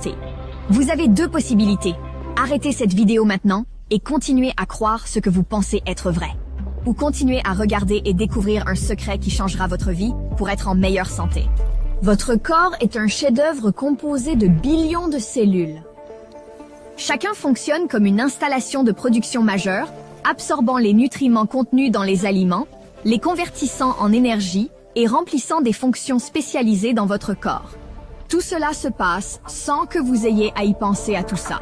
santé. Vous avez deux possibilités. Arrêtez cette vidéo maintenant et continuez à croire ce que vous pensez être vrai. Ou continuez à regarder et découvrir un secret qui changera votre vie pour être en meilleure santé. Votre corps est un chef-d'œuvre composé de billions de cellules. Chacun fonctionne comme une installation de production majeure, absorbant les nutriments contenus dans les aliments, les convertissant en énergie et remplissant des fonctions spécialisées dans votre corps. Tout cela se passe sans que vous ayez à y penser à tout ça.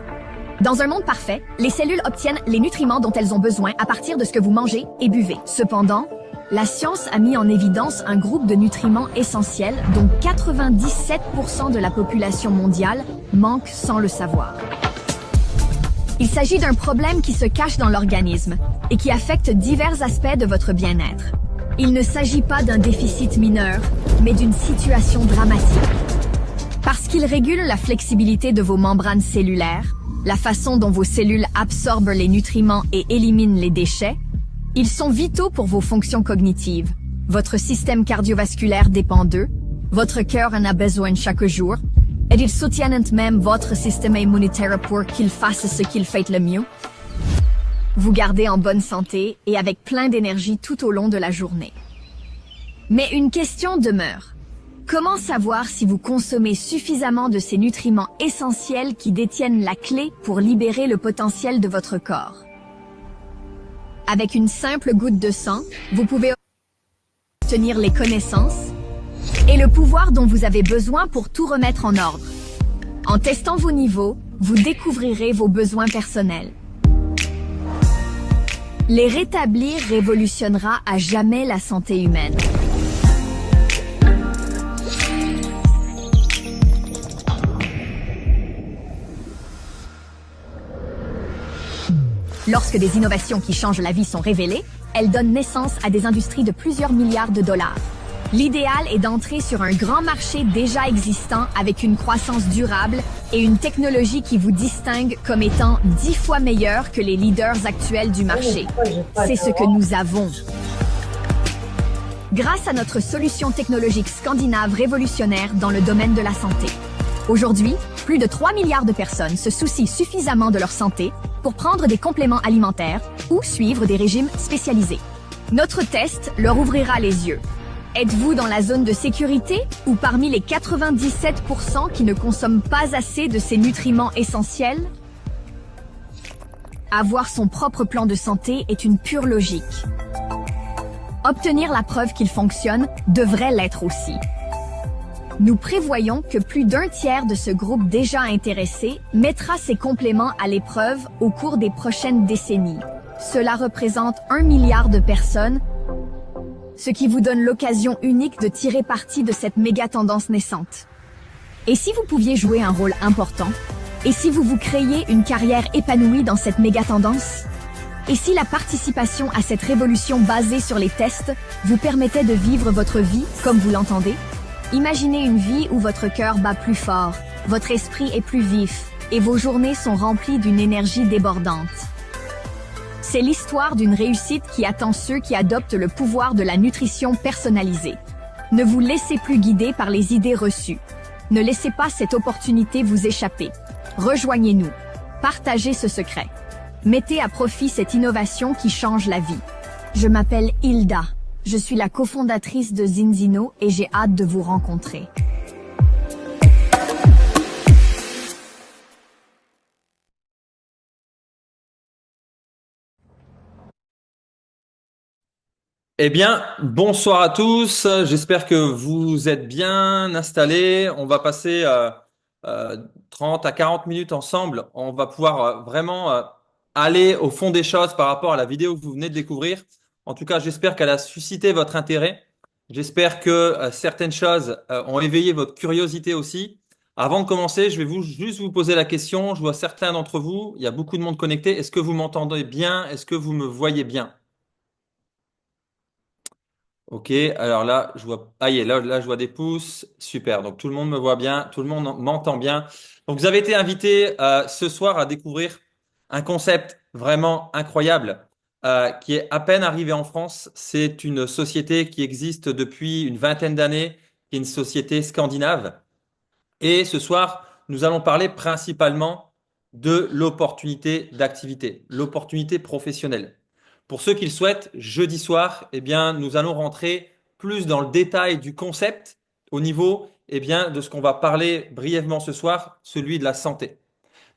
Dans un monde parfait, les cellules obtiennent les nutriments dont elles ont besoin à partir de ce que vous mangez et buvez. Cependant, la science a mis en évidence un groupe de nutriments essentiels dont 97% de la population mondiale manque sans le savoir. Il s'agit d'un problème qui se cache dans l'organisme et qui affecte divers aspects de votre bien-être. Il ne s'agit pas d'un déficit mineur, mais d'une situation dramatique. Parce qu'il régule la flexibilité de vos membranes cellulaires, la façon dont vos cellules absorbent les nutriments et éliminent les déchets, ils sont vitaux pour vos fonctions cognitives. Votre système cardiovasculaire dépend d'eux, votre cœur en a besoin chaque jour, et ils soutiennent même votre système immunitaire pour qu'il fasse ce qu'il fait le mieux. Vous gardez en bonne santé et avec plein d'énergie tout au long de la journée. Mais une question demeure. Comment savoir si vous consommez suffisamment de ces nutriments essentiels qui détiennent la clé pour libérer le potentiel de votre corps? Avec une simple goutte de sang, vous pouvez obtenir les connaissances et le pouvoir dont vous avez besoin pour tout remettre en ordre. En testant vos niveaux, vous découvrirez vos besoins personnels. Les rétablir révolutionnera à jamais la santé humaine. Lorsque des innovations qui changent la vie sont révélées, elles donnent naissance à des industries de plusieurs milliards de dollars. L'idéal est d'entrer sur un grand marché déjà existant avec une croissance durable et une technologie qui vous distingue comme étant 10 fois meilleure que les leaders actuels du marché. C'est ce que nous avons. Grâce à notre solution technologique scandinave révolutionnaire dans le domaine de la santé. Aujourd'hui, plus de 3 milliards de personnes se soucient suffisamment de leur santé pour prendre des compléments alimentaires ou suivre des régimes spécialisés. Notre test leur ouvrira les yeux. Êtes-vous dans la zone de sécurité ou parmi les 97% qui ne consomment pas assez de ces nutriments essentiels? Avoir son propre plan de santé est une pure logique. Obtenir la preuve qu'il fonctionne devrait l'être aussi. Nous prévoyons que plus d'un tiers de ce groupe déjà intéressé mettra ces compléments à l'épreuve au cours des prochaines décennies. Cela représente 1 milliard de personnes, ce qui vous donne l'occasion unique de tirer parti de cette méga tendance naissante. Et si vous pouviez jouer un rôle important? Et si vous vous créiez une carrière épanouie dans cette méga tendance? Et si la participation à cette révolution basée sur les tests vous permettait de vivre votre vie comme vous l'entendez? Imaginez une vie où votre cœur bat plus fort, votre esprit est plus vif et vos journées sont remplies d'une énergie débordante. C'est l'histoire d'une réussite qui attend ceux qui adoptent le pouvoir de la nutrition personnalisée. Ne vous laissez plus guider par les idées reçues. Ne laissez pas cette opportunité vous échapper. Rejoignez-nous. Partagez ce secret. Mettez à profit cette innovation qui change la vie. Je m'appelle Hilda. Je suis la cofondatrice de Zinzino et j'ai hâte de vous rencontrer. Eh bien, bonsoir à tous. J'espère que vous êtes bien installés. On va passer 30 à 40 minutes ensemble. On va pouvoir vraiment aller au fond des choses par rapport à la vidéo que vous venez de découvrir. En tout cas, j'espère qu'elle a suscité votre intérêt. J'espère que certaines choses ont éveillé votre curiosité aussi. Avant de commencer, je vais juste vous poser la question. Je vois certains d'entre vous, il y a beaucoup de monde connecté. Est-ce que vous m'entendez bien? Est-ce que vous me voyez bien? Ok, alors là, je vois, ah, là, je vois des pouces. Super. Donc, tout le monde me voit bien, tout le monde m'entend bien. Donc, vous avez été invité ce soir à découvrir un concept vraiment incroyable qui est à peine arrivé en France. C'est une société qui existe depuis une vingtaine d'années, qui est une société scandinave. Et ce soir, nous allons parler principalement de l'opportunité d'activité, l'opportunité professionnelle. Pour ceux qui le souhaitent, jeudi soir, eh bien, nous allons rentrer plus dans le détail du concept au niveau, eh bien, de ce qu'on va parler brièvement ce soir, celui de la santé.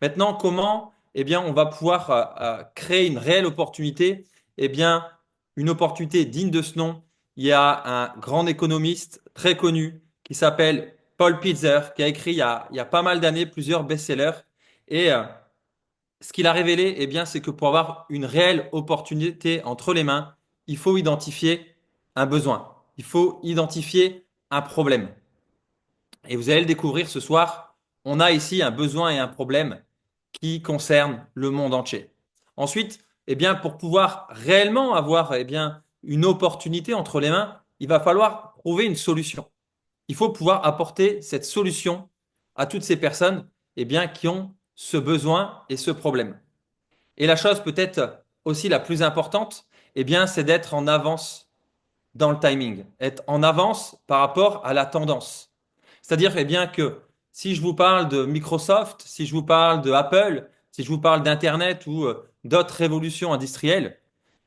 Maintenant, comment, eh bien, on va pouvoir créer une réelle opportunité? Eh bien, une opportunité digne de ce nom. Il y a un grand économiste très connu qui s'appelle Paul Pilzer, qui a écrit il y a pas mal d'années plusieurs best-sellers. Et ce qu'il a révélé, eh bien, c'est que pour avoir une réelle opportunité entre les mains, il faut identifier un besoin. Il faut identifier un problème. Et vous allez le découvrir ce soir. On a ici un besoin et un problème qui concernent le monde entier. Ensuite, eh bien, pour pouvoir réellement avoir, eh bien, une opportunité entre les mains, il va falloir trouver une solution. Il faut pouvoir apporter cette solution à toutes ces personnes, eh bien, qui ont ce besoin et ce problème. Et la chose peut-être aussi la plus importante, eh bien, c'est d'être en avance dans le timing, être en avance par rapport à la tendance. C'est-à-dire, eh bien, que si je vous parle de Microsoft, si je vous parle de Apple, si je vous parle d'Internet ou d'autres révolutions industrielles,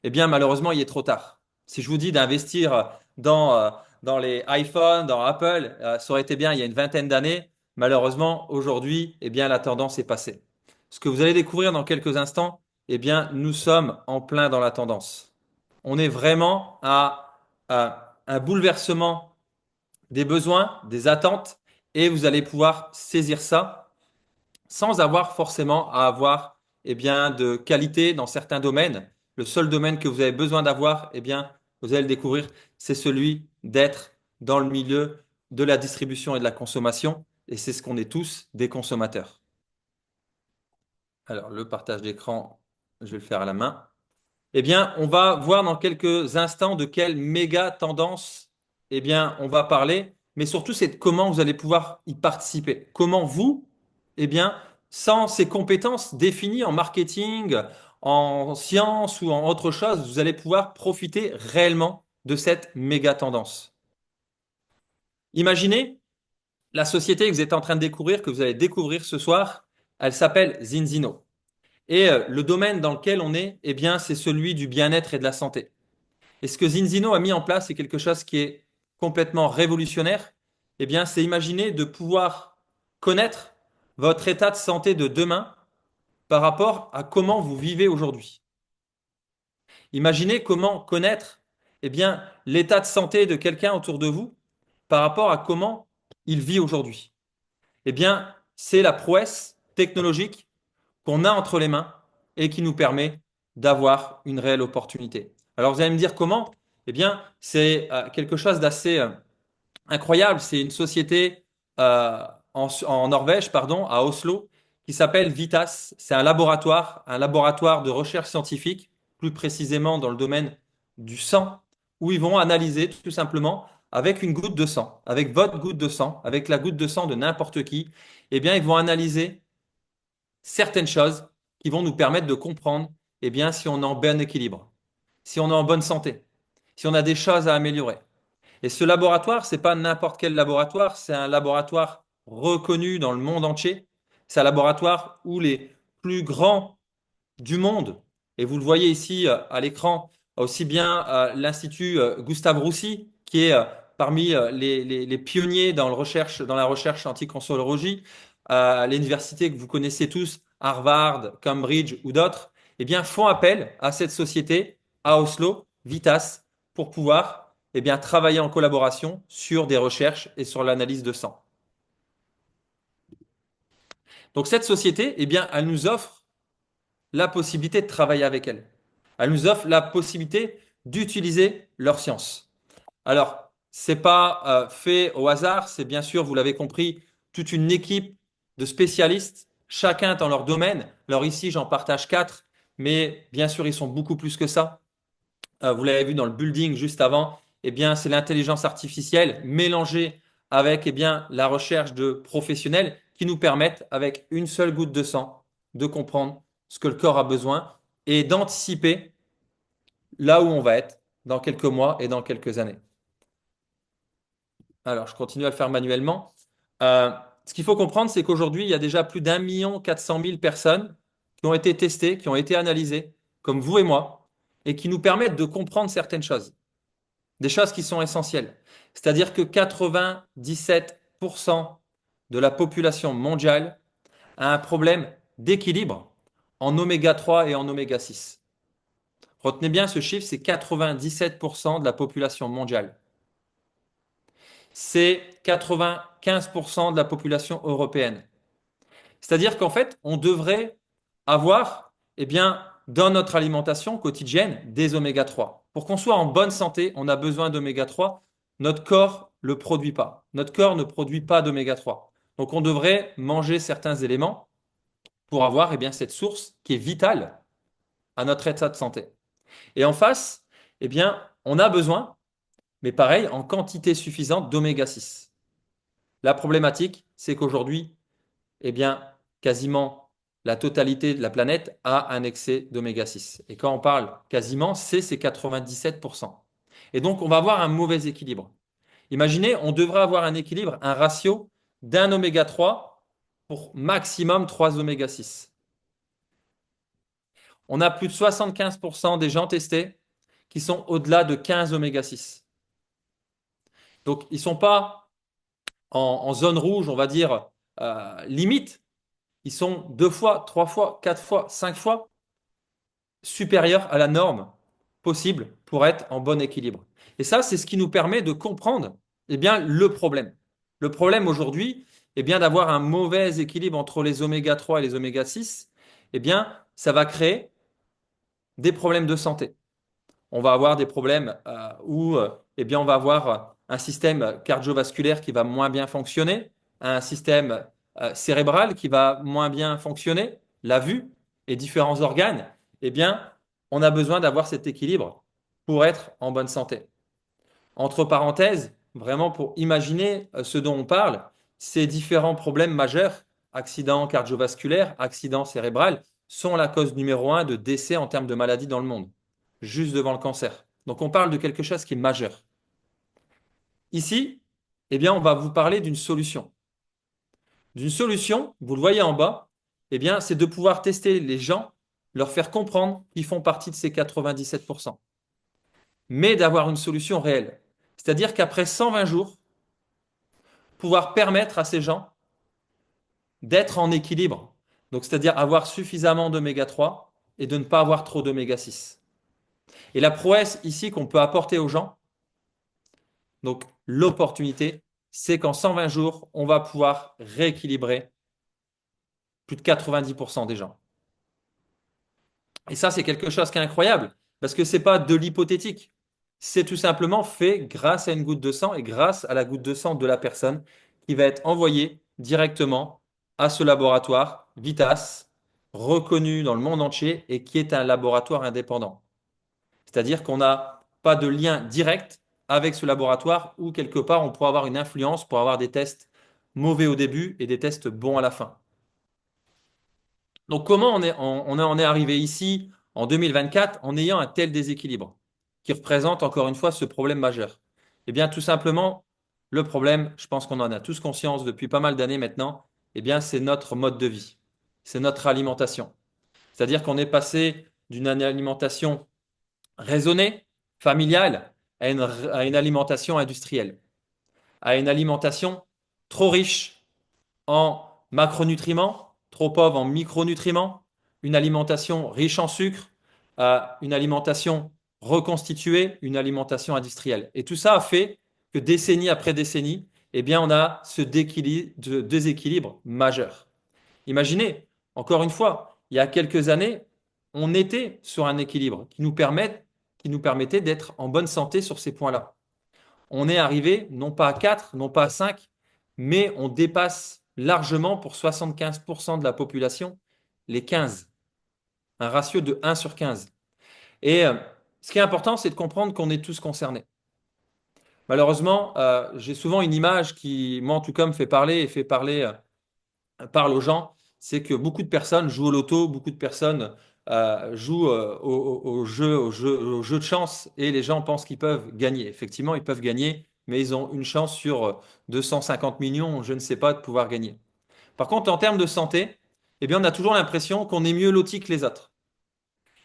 eh bien, malheureusement, il est trop tard. Si je vous dis d'investir dans les iPhones, dans Apple, ça aurait été bien il y a une vingtaine d'années. Malheureusement, aujourd'hui, eh bien, la tendance est passée. Ce que vous allez découvrir dans quelques instants, eh bien, nous sommes en plein dans la tendance. On est vraiment à un bouleversement des besoins, des attentes, et vous allez pouvoir saisir ça sans avoir forcément à avoir eh bien, de qualité dans certains domaines. Le seul domaine que vous avez besoin d'avoir, eh bien, vous allez le découvrir, c'est celui d'être dans le milieu de la distribution et de la consommation, et c'est ce qu'on est tous, des consommateurs. Alors, le partage d'écran, je vais le faire à la main. Eh bien, on va voir dans quelques instants de quelle méga tendance, eh bien, on va parler, mais surtout, c'est de comment vous allez pouvoir y participer. Comment vous, eh bien, sans ces compétences définies en marketing, en sciences ou en autre chose, vous allez pouvoir profiter réellement de cette méga tendance. Imaginez la société que vous êtes en train de découvrir, que vous allez découvrir ce soir, elle s'appelle Zinzino. Et le domaine dans lequel on est, eh bien, c'est celui du bien-être et de la santé. Et ce que Zinzino a mis en place, c'est quelque chose qui est complètement révolutionnaire. Eh bien, c'est imaginer de pouvoir connaître votre état de santé de demain par rapport à comment vous vivez aujourd'hui. Imaginez comment connaître, eh bien, l'état de santé de quelqu'un autour de vous par rapport à comment il vit aujourd'hui. Eh bien, c'est la prouesse technologique qu'on a entre les mains et qui nous permet d'avoir une réelle opportunité. Alors vous allez me dire comment? Eh bien, c'est quelque chose d'assez incroyable. C'est une société en Norvège, pardon, à Oslo, qui s'appelle Vitas. C'est un laboratoire de recherche scientifique, plus précisément dans le domaine du sang, où ils vont analyser tout simplement avec une goutte de sang, avec votre goutte de sang, avec la goutte de sang de n'importe qui, eh bien, ils vont analyser certaines choses qui vont nous permettre de comprendre, eh bien, si on est en bon équilibre, si on est en bonne santé, si on a des choses à améliorer. Et ce laboratoire, c'est pas n'importe quel laboratoire, c'est un laboratoire reconnu dans le monde entier. C'est un laboratoire où les plus grands du monde, et vous le voyez ici à l'écran, aussi bien l'Institut Gustave Roussy, qui est parmi les pionniers dans la recherche anticancérologie, l'université que vous connaissez tous, Harvard, Cambridge ou d'autres, eh bien, font appel à cette société à Oslo, Vitas, pour pouvoir eh bien, travailler en collaboration sur des recherches et sur l'analyse de sang. Donc cette société, eh bien, elle nous offre la possibilité de travailler avec elle. Elle nous offre la possibilité d'utiliser leur science. Alors, c'est pas fait au hasard, c'est bien sûr, vous l'avez compris, toute une équipe de spécialistes, chacun dans leur domaine. Alors ici, j'en partage quatre, mais bien sûr, ils sont beaucoup plus que ça. Vous l'avez vu dans le building juste avant, eh bien, c'est l'intelligence artificielle mélangée avec eh bien, la recherche de professionnels qui nous permettent, avec une seule goutte de sang, de comprendre ce que le corps a besoin et d'anticiper là où on va être dans quelques mois et dans quelques années. Alors, je continue à le faire manuellement. Euh, Ce qu'il faut comprendre, c'est qu'aujourd'hui, il y a déjà plus d'1,4 million personnes qui ont été testées, qui ont été analysées, comme vous et moi, et qui nous permettent de comprendre certaines choses, des choses qui sont essentielles. C'est-à-dire que 97% de la population mondiale a un problème d'équilibre en oméga 3 et en oméga 6. Retenez bien ce chiffre, c'est 97% de la population mondiale. C'est 95% de la population européenne. C'est-à-dire qu'en fait, on devrait avoir, eh bien, dans notre alimentation quotidienne, des oméga 3. Pour qu'on soit en bonne santé, on a besoin d'oméga 3. Notre corps ne le produit pas. Notre corps ne produit pas d'oméga 3. Donc, on devrait manger certains éléments pour avoir, eh bien, cette source qui est vitale à notre état de santé. Et en face, eh bien, on a besoin, mais pareil, en quantité suffisante d'oméga 6. La problématique, c'est qu'aujourd'hui, eh bien, quasiment la totalité de la planète a un excès d'oméga 6. Et quand on parle quasiment, c'est 97%. Et donc, on va avoir un mauvais équilibre. Imaginez, on devrait avoir un équilibre, un ratio d'un oméga 3 pour maximum 3 oméga 6. On a plus de 75% des gens testés qui sont au-delà de 15 oméga 6. Donc, ils ne sont pas en zone rouge, on va dire, limite. Ils sont 2 fois, 3 fois, 4 fois, 5 fois supérieurs à la norme possible pour être en bon équilibre. Et ça, c'est ce qui nous permet de comprendre eh bien, le problème. Le problème aujourd'hui, eh bien, d'avoir un mauvais équilibre entre les oméga 3 et les oméga 6, eh bien, ça va créer des problèmes de santé. On va avoir des problèmes où eh bien, on va avoir un système cardiovasculaire qui va moins bien fonctionner, un système cérébral qui va moins bien fonctionner, la vue et différents organes. Eh bien, on a besoin d'avoir cet équilibre pour être en bonne santé. Entre parenthèses, vraiment pour imaginer ce dont on parle, ces différents problèmes majeurs, accidents cardiovasculaires, accidents cérébral, sont la cause numéro un de décès en termes de maladies dans le monde, juste devant le cancer. Donc on parle de quelque chose qui est majeur. Ici, eh bien, on va vous parler d'une solution. D'une solution, vous le voyez en bas, eh bien, c'est de pouvoir tester les gens, leur faire comprendre qu'ils font partie de ces 97%, mais d'avoir une solution réelle. C'est-à-dire qu'après 120 jours, pouvoir permettre à ces gens d'être en équilibre. Donc, c'est-à-dire avoir suffisamment d'oméga 3 et de ne pas avoir trop d'oméga 6. Et la prouesse ici qu'on peut apporter aux gens, donc l'opportunité, c'est qu'en 120 jours, on va pouvoir rééquilibrer plus de 90% des gens. Et ça, c'est quelque chose qui est incroyable, parce que ce n'est pas de l'hypothétique. C'est tout simplement fait grâce à une goutte de sang et grâce à la goutte de sang de la personne qui va être envoyée directement à ce laboratoire Vitas, reconnu dans le monde entier et qui est un laboratoire indépendant. C'est-à-dire qu'on n'a pas de lien direct avec ce laboratoire où quelque part on pourrait avoir une influence pour avoir des tests mauvais au début et des tests bons à la fin. Donc, comment on en est arrivé ici en 2024 en ayant un tel déséquilibre qui représente encore une fois ce problème majeur? Eh bien, tout simplement, le problème, je pense qu'on en a tous conscience depuis pas mal d'années maintenant, eh bien, c'est notre mode de vie, c'est notre alimentation. C'est-à-dire qu'on est passé d'une alimentation raisonnée, familiale, à une alimentation industrielle, à une alimentation trop riche en macronutriments, trop pauvre en micronutriments, une alimentation riche en sucre, une alimentation reconstituée, une alimentation industrielle. Et tout ça a fait que décennie après décennie, eh bien, on a ce déséquilibre majeur. Imaginez, encore une fois, il y a quelques années, on était sur un équilibre qui nous permettait d'être en bonne santé sur ces points-là. On est arrivé non pas à 4, non pas à 5, mais on dépasse largement pour 75% de la population les 15, un ratio de 1 sur 15. Et ce qui est important, c'est de comprendre qu'on est tous concernés. Malheureusement, j'ai souvent une image qui, moi en tout cas, me fait parler et fait parler, parle aux gens, c'est que beaucoup de personnes jouent au loto, beaucoup de personnes jouent au jeu de chance et les gens pensent qu'ils peuvent gagner. Effectivement, ils peuvent gagner, mais ils ont une chance sur 250 millions, je ne sais pas, de pouvoir gagner. Par contre, en termes de santé, eh bien, on a toujours l'impression qu'on est mieux loti que les autres.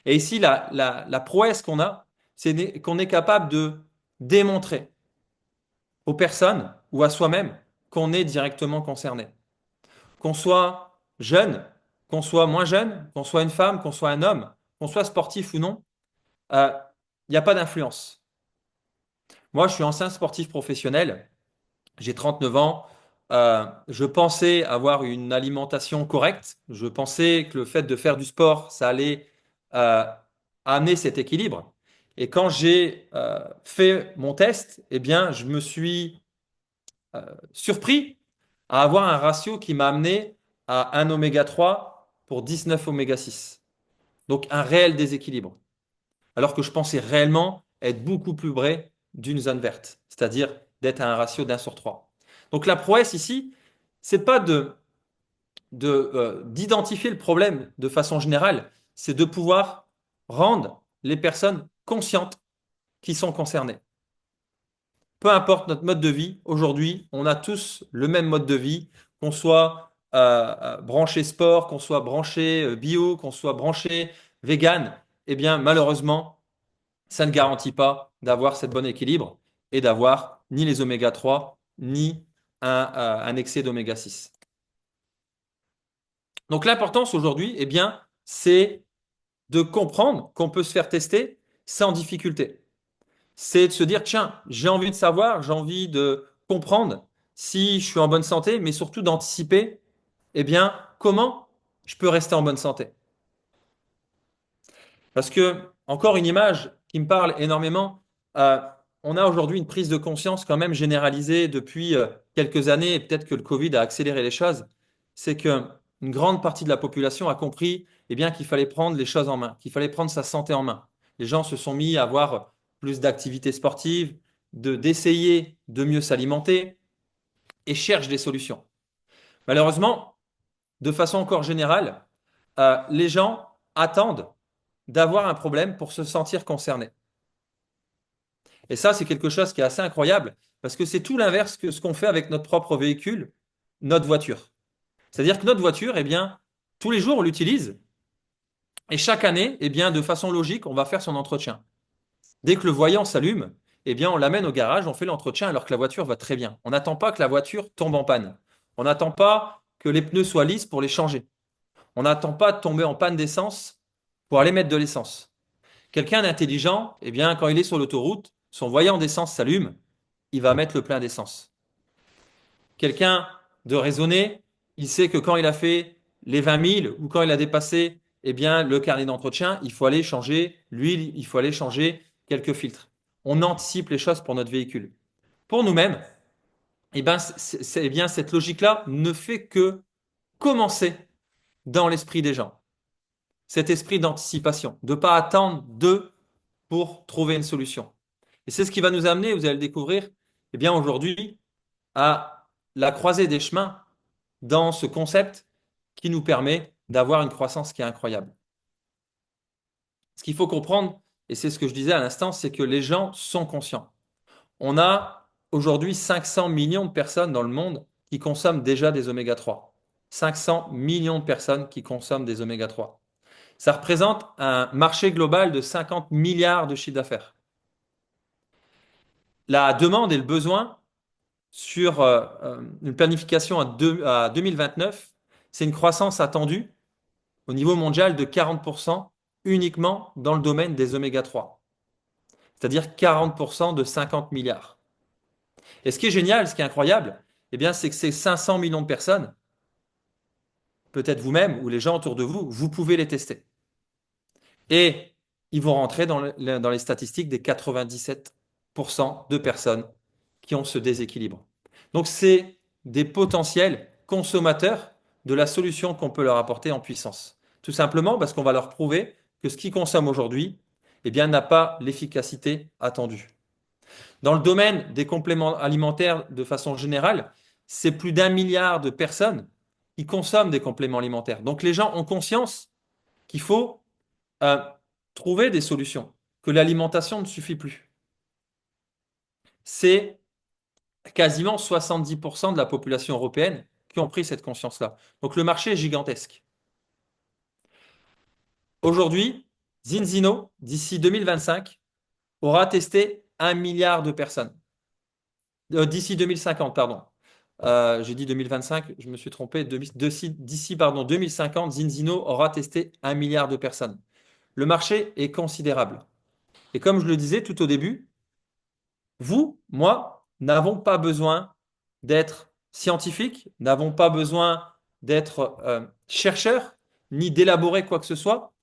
Et ici, la prouesse qu'on a, c'est qu'on est capable de démontrer aux personnes ou à soi-même qu'on est directement concerné. Qu'on soit jeune, qu'on soit moins jeune, qu'on soit une femme, qu'on soit un homme, qu'on soit sportif ou non, il n'y a pas d'influence. Moi, je suis ancien sportif professionnel, j'ai 39 ans. Je pensais avoir une alimentation correcte. Je pensais que le fait de faire du sport, ça allait euh, amener cet équilibre. Et quand j'ai fait mon test, eh bien, je me suis surpris à avoir un ratio qui m'a amené à un oméga 3 pour 19 oméga 6. Donc un réel déséquilibre. Alors que je pensais réellement être beaucoup plus près d'une zone verte, c'est-à-dire d'être à un ratio d'un sur 3. Donc la prouesse ici, c'est pas d'identifier le problème de façon générale, c'est de pouvoir rendre les personnes conscientes qui sont concernées. Peu importe notre mode de vie, aujourd'hui, on a tous le même mode de vie, qu'on soit branché sport, qu'on soit branché bio, qu'on soit branché vegan, eh bien malheureusement, ça ne garantit pas d'avoir cet bon équilibre et d'avoir ni les oméga 3 ni un excès d'oméga 6. Donc l'importance aujourd'hui, eh bien, c'est de comprendre qu'on peut se faire tester sans difficulté. C'est de se dire, tiens, j'ai envie de savoir, j'ai envie de comprendre si je suis en bonne santé, mais surtout d'anticiper, eh bien, comment je peux rester en bonne santé. Parce que, encore une image qui me parle énormément, euh, on a aujourd'hui une prise de conscience quand même généralisée depuis quelques années, et peut-être que le Covid a accéléré les choses, c'est qu'une grande partie de la population a compris eh bien, qu'il fallait prendre les choses en main, qu'il fallait prendre sa santé en main. Les gens se sont mis à avoir plus d'activités sportives, d'essayer de mieux s'alimenter et cherchent des solutions. Malheureusement, de façon encore générale, les gens attendent d'avoir un problème pour se sentir concerné. Et ça, c'est quelque chose qui est assez incroyable parce que c'est tout l'inverse que ce qu'on fait avec notre propre véhicule, notre voiture. C'est-à-dire que notre voiture, eh bien, tous les jours, on l'utilise et chaque année, eh bien, de façon logique, on va faire son entretien. Dès que le voyant s'allume, eh bien, on l'amène au garage, on fait l'entretien alors que la voiture va très bien. On n'attend pas que la voiture tombe en panne. On n'attend pas que les pneus soient lisses pour les changer. On n'attend pas de tomber en panne d'essence pour aller mettre de l'essence. Quelqu'un d'intelligent, eh bien, quand il est sur l'autoroute, son voyant d'essence s'allume, il va mettre le plein d'essence. Quelqu'un de raisonné, il sait que quand il a fait les 20 000 ou quand il a dépassé, eh bien, le carnet d'entretien, il faut aller changer l'huile, il faut aller changer quelques filtres. On anticipe les choses pour notre véhicule. Pour nous-mêmes, eh bien, eh bien, cette logique-là ne fait que commencer dans l'esprit des gens. Cet esprit d'anticipation, de ne pas attendre d'eux pour trouver une solution. Et c'est ce qui va nous amener, vous allez le découvrir, eh bien aujourd'hui, à la croisée des chemins dans ce concept qui nous permet d'avoir une croissance qui est incroyable. Ce qu'il faut comprendre, et c'est ce que je disais à l'instant, c'est que les gens sont conscients. On a aujourd'hui 500 millions de personnes dans le monde qui consomment déjà des oméga 3. 500 millions de personnes qui consomment des oméga 3. Ça représente un marché global de 50 milliards de chiffre d'affaires. La demande et le besoin sur une planification à 2029, c'est une croissance attendue au niveau mondial de 40% uniquement dans le domaine des oméga 3, c'est-à-dire 40% de 50 milliards. Et ce qui est génial, ce qui est incroyable, eh bien, c'est que ces 500 millions de personnes, peut-être vous-même ou les gens autour de vous, vous pouvez les tester. Et ils vont rentrer dans les statistiques des 97% de personnes qui ont ce déséquilibre. Donc, c'est des potentiels consommateurs de la solution qu'on peut leur apporter en puissance. Tout simplement parce qu'on va leur prouver que ce qu'ils consomment aujourd'hui, eh bien, n'a pas l'efficacité attendue. Dans le domaine des compléments alimentaires de façon générale, c'est plus d'1 milliard de personnes qui consomment des compléments alimentaires. Donc, les gens ont conscience qu'il faut trouver des solutions, que l'alimentation ne suffit plus. C'est quasiment 70% de la population européenne qui ont pris cette conscience-là. Donc le marché est gigantesque. Aujourd'hui, Zinzino, d'ici 2025, aura testé 1 milliard de personnes. D'ici 2050, pardon. J'ai dit 2025, je me suis trompé. D'ici, pardon, 2050, Zinzino aura testé 1 milliard de personnes. Le marché est considérable. Et comme je le disais tout au début, vous, moi, n'avons pas besoin d'être scientifiques, n'avons pas besoin d'être chercheurs, ni d'élaborer quoi que ce soit.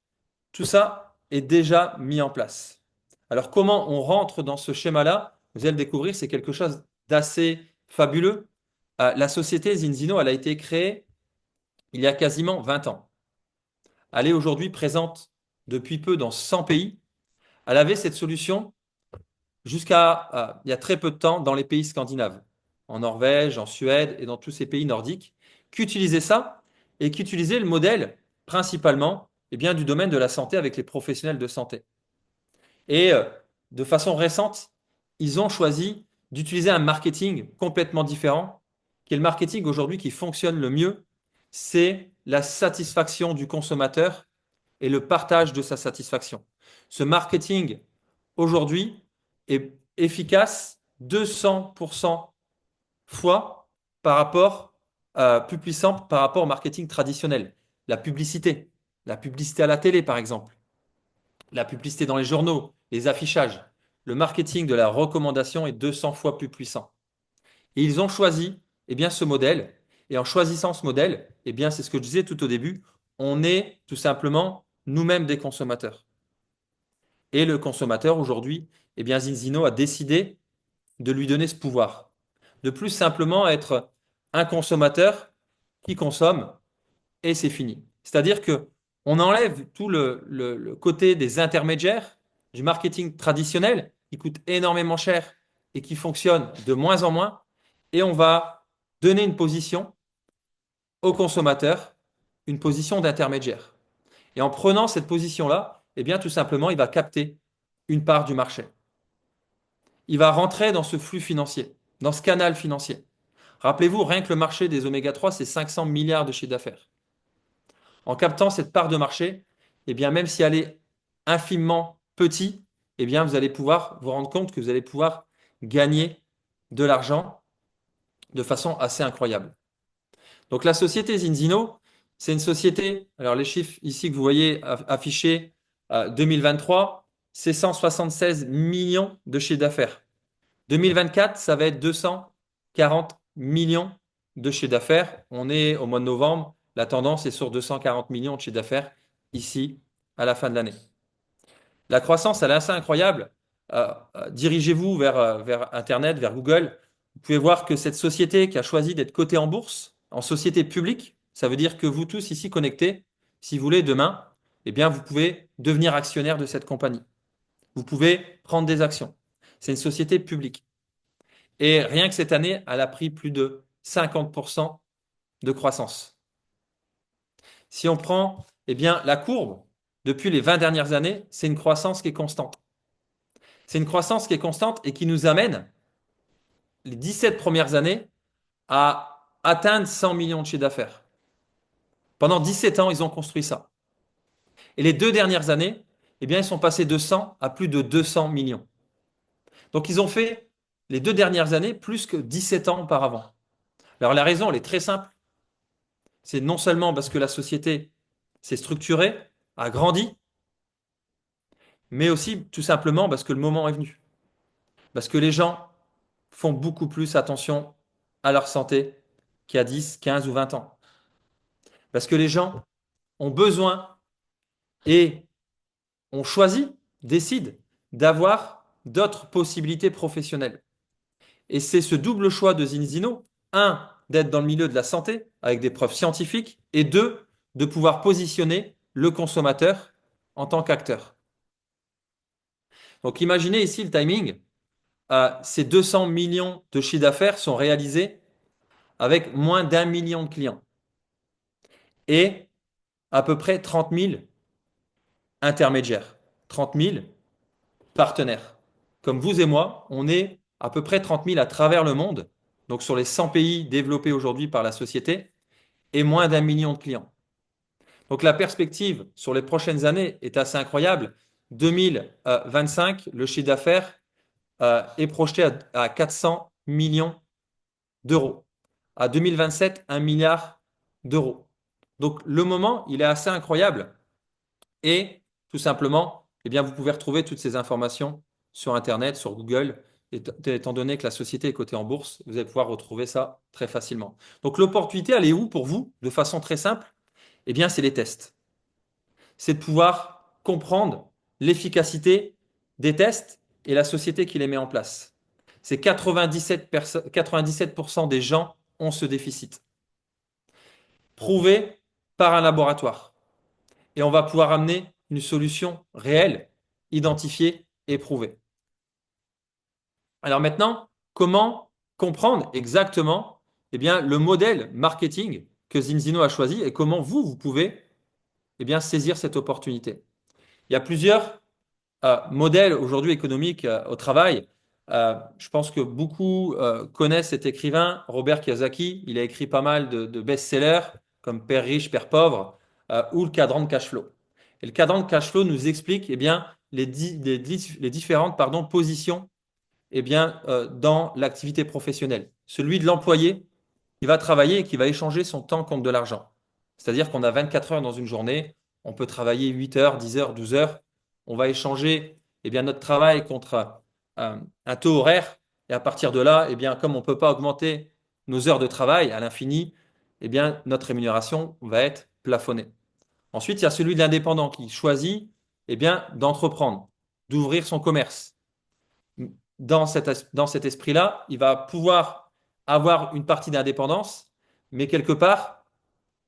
Tout ça est déjà mis en place. Alors comment on rentre dans ce schéma-là? Vous allez le découvrir, c'est quelque chose d'assez fabuleux. La société Zinzino, elle a été créée il y a quasiment 20 ans. Elle est aujourd'hui présente depuis peu dans 100 pays. Elle avait cette solution jusqu'à il y a très peu de temps dans les pays scandinaves, en Norvège, en Suède et dans tous ces pays nordiques, qui utilisaient ça et qui utilisaient le modèle principalement du domaine de la santé avec les professionnels de santé. Et de façon récente, ils ont choisi d'utiliser un marketing complètement différent, qui est le marketing aujourd'hui qui fonctionne le mieux, c'est la satisfaction du consommateur et le partage de sa satisfaction. Ce marketing, aujourd'hui, est efficace 200% fois par rapport, plus puissant par rapport au marketing traditionnel. La publicité à la télé, par exemple, la publicité dans les journaux, les affichages. Le marketing de la recommandation est 200 fois plus puissant. Et ils ont choisi ce modèle. Et en choisissant ce modèle, c'est ce que je disais tout au début, on est tout simplement nous-mêmes des consommateurs. Et le consommateur, aujourd'hui, Zinzino a décidé de lui donner ce pouvoir. De plus simplement être un consommateur qui consomme et c'est fini. C'est-à-dire que on enlève tout le côté des intermédiaires, du marketing traditionnel, qui coûte énormément cher et qui fonctionne de moins en moins, et on va donner une position au consommateur, une position d'intermédiaire. Et en prenant cette position-là, tout simplement, il va capter une part du marché. Il va rentrer dans ce flux financier, dans ce canal financier. Rappelez-vous, rien que le marché des oméga 3, c'est 500 milliards de chiffre d'affaires. En captant cette part de marché, même si elle est infiniment petite, vous allez pouvoir vous rendre compte que vous allez pouvoir gagner de l'argent de façon assez incroyable. Donc la société Zinzino, c'est une société, alors les chiffres ici que vous voyez affichés 2023, c'est 176 millions de chiffre d'affaires. 2024, ça va être 240 millions de chiffre d'affaires. On est au mois de novembre. La tendance est sur 240 millions de chiffre d'affaires ici à la fin de l'année. La croissance, elle est assez incroyable. Dirigez-vous vers Internet, vers Google. Vous pouvez voir que cette société qui a choisi d'être cotée en bourse, en société publique, ça veut dire que vous tous ici connectés, si vous voulez, demain, vous pouvez devenir actionnaire de cette compagnie. Vous pouvez prendre des actions. C'est une société publique. Et rien que cette année, elle a pris plus de 50% de croissance. Si on prend la courbe, depuis les 20 dernières années, c'est une croissance qui est constante. C'est une croissance qui est constante et qui nous amène, les 17 premières années, à atteindre 100 millions de chiffre d'affaires. Pendant 17 ans, ils ont construit ça. Et les 2 dernières années, ils sont passés de 100 à plus de 200 millions. Donc, ils ont fait les 2 dernières années plus que 17 ans auparavant. Alors, la raison, elle est très simple. C'est non seulement parce que la société s'est structurée, a grandi, mais aussi tout simplement parce que le moment est venu. Parce que les gens font beaucoup plus attention à leur santé qu'il y a 10, 15 ou 20 ans. Parce que les gens ont besoin et ont choisi, décident d'avoir d'autres possibilités professionnelles. Et c'est ce double choix de Zinzino, un, d'être dans le milieu de la santé avec des preuves scientifiques, et deux, de pouvoir positionner le consommateur en tant qu'acteur. Donc imaginez ici le timing. Ces 200 millions de chiffre d'affaires sont réalisés avec moins d'1 million de clients et à peu près 30 000 intermédiaires, 30 000 partenaires. Comme vous et moi, on est à peu près 30 000 à travers le monde, donc sur les 100 pays développés aujourd'hui par la société, et moins d'1 million de clients. Donc la perspective sur les prochaines années est assez incroyable. 2025, le chiffre d'affaires est projeté à 400 millions d'euros. À 2027, 1 milliard d'euros. Donc le moment, il est assez incroyable. Et tout simplement, eh bien, vous pouvez retrouver toutes ces informations sur Internet, sur Google. Étant donné que la société est cotée en bourse, vous allez pouvoir retrouver ça très facilement. Donc l'opportunité, elle est où pour vous? De façon très simple, eh bien, c'est les tests. C'est de pouvoir comprendre l'efficacité des tests et la société qui les met en place. C'est 97% des gens ont ce déficit. Prouvé par un laboratoire. Et on va pouvoir amener une solution réelle, identifiée et prouvée. Alors maintenant, comment comprendre exactement eh bien, le modèle marketing que Zinzino a choisi et comment vous pouvez eh bien, saisir cette opportunité. Il y a plusieurs modèles aujourd'hui économiques au travail. Je pense que beaucoup connaissent cet écrivain, Robert Kiyosaki. Il a écrit pas mal de best-sellers comme Père riche, Père pauvre ou le cadran de cash flow. Et le cadran de cash flow nous explique eh bien, les différentes positions eh bien, dans l'activité professionnelle. Celui de l'employé qui va travailler et qui va échanger son temps contre de l'argent. C'est-à-dire qu'on a 24 heures dans une journée, on peut travailler 8 heures, 10 heures, 12 heures. On va échanger eh bien, notre travail contre un taux horaire. Et à partir de là, eh bien, comme on ne peut pas augmenter nos heures de travail à l'infini, eh bien, notre rémunération va être plafonnée. Ensuite, il y a celui de l'indépendant qui choisit eh bien, d'entreprendre, d'ouvrir son commerce. Dans cet esprit-là, il va pouvoir avoir une partie d'indépendance, mais quelque part,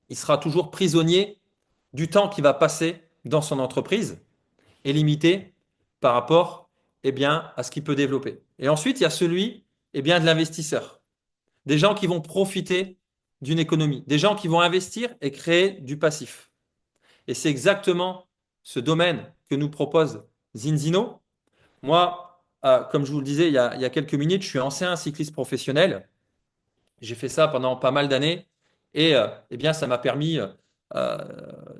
il sera toujours prisonnier du temps qu'il va passer dans son entreprise et limité par rapport eh bien, à ce qu'il peut développer. Et ensuite, il y a celui eh bien, de l'investisseur. Des gens qui vont profiter d'une économie, des gens qui vont investir et créer du passif. Et c'est exactement ce domaine que nous propose Zinzino. Moi, comme je vous le disais il y a quelques minutes, je suis ancien cycliste professionnel. J'ai fait ça pendant pas mal d'années et eh bien, ça m'a permis euh,